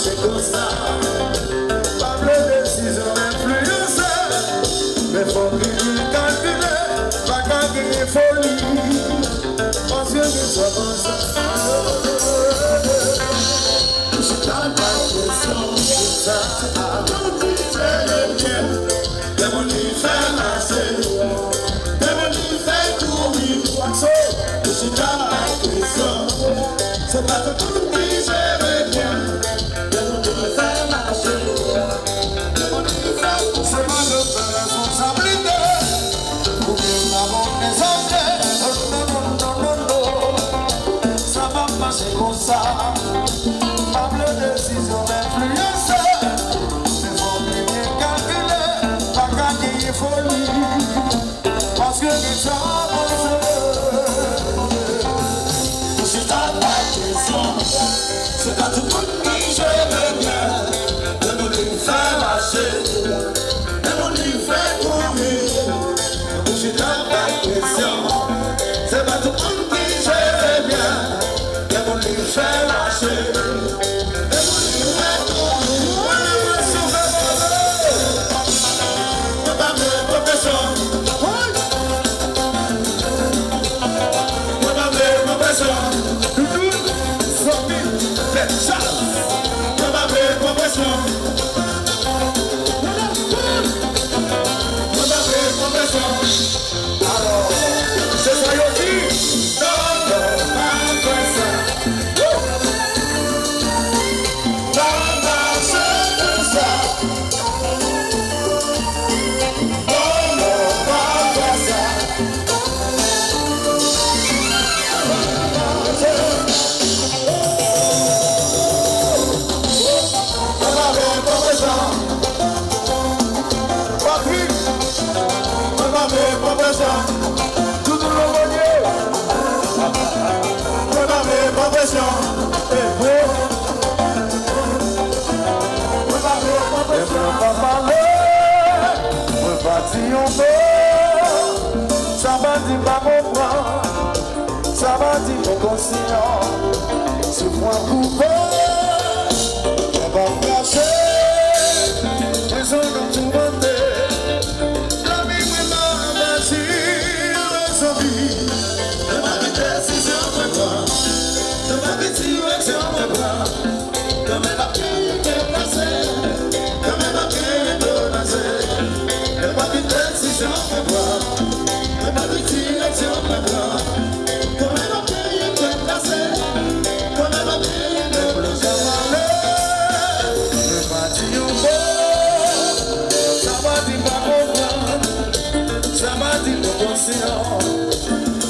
c'est comme ça. Pas de décision influencée. Mais faut qu'il calculer, pas gagner folie. Parce que je sois comme ça. Je t'en pas question, c'est ça. C'est le bien. De mon lit fait marcher. De mon lit fait courir. Je t'en pas question. C'est pas tout le monde qui j'aime bien. De mon lit fait marcher. De mon lit fait courir. C'est ma responsabilité. Pour que l'amour des objets. Non. Ça va passer comme ça. Pas de décision influencée. Mais faut bien calculer. Pas gagner folie. Parce que les gens c'est pas ta question. C'est pas tout le monde qui j'aime bien. De mon lit fait marcher. De mon lit fait courir. C'est pas ta question. C'est pas tout le monde qui j'aime bien. De mon lit fait marcher. De mon lit fait courir. On va me profession. On va me profession. Alors, c'est ça aussi. Non, pas ça. C'est comme ça. Non, pas ça. Tout le monde est on va faire profession. On va faire profession. On va parler. On va dire un mot. Ça va dire pas comprendre. Ça va dire mon conscient. Ce point coupé. On va me cacher. Les hommes ont tout monté.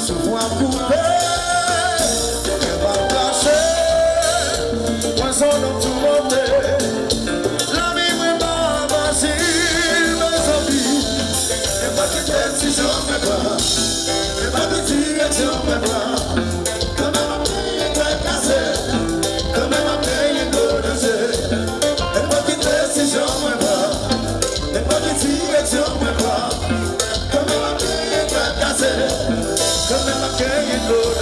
Se voit couper, elle va cacher, poisson dans tout le monde. La vie vraiment facile, mes amis. Et pas de décision, mais pas. Et pas de direction, mais pas. Quand même après, il est cassé. Quand même après, il est dosé. Et pas de décision, mais pas. Et pas de direction, mais pas. Come and carry it, Lord,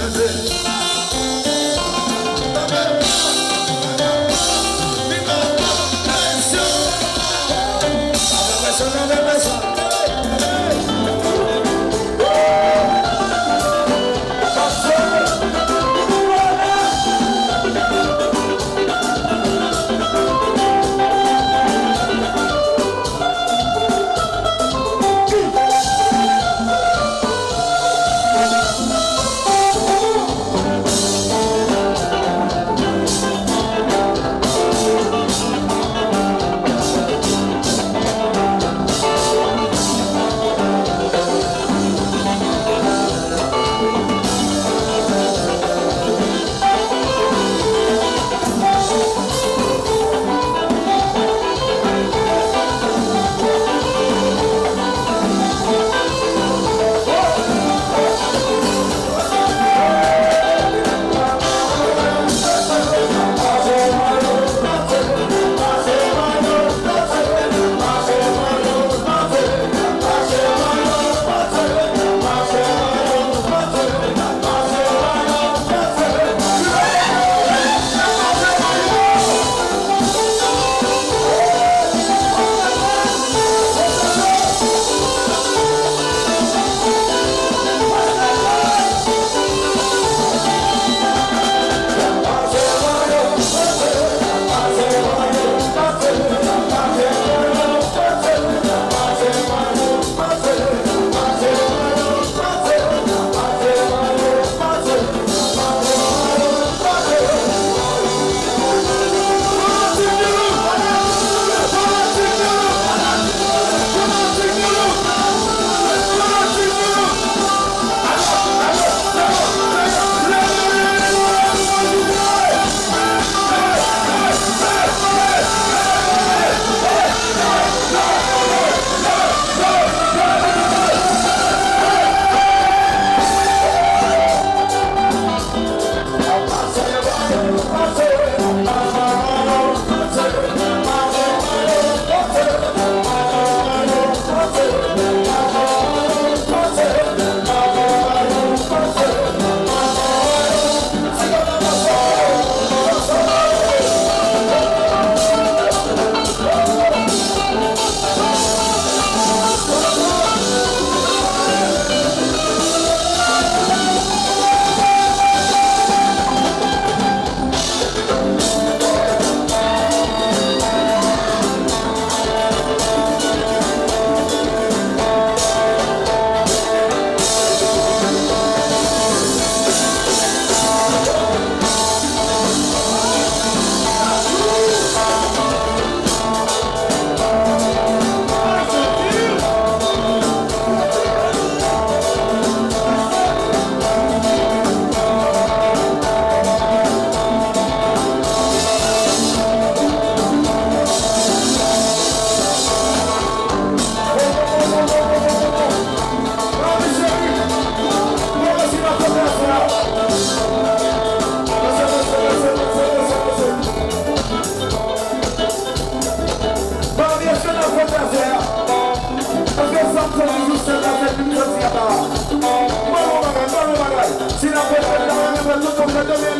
son fait de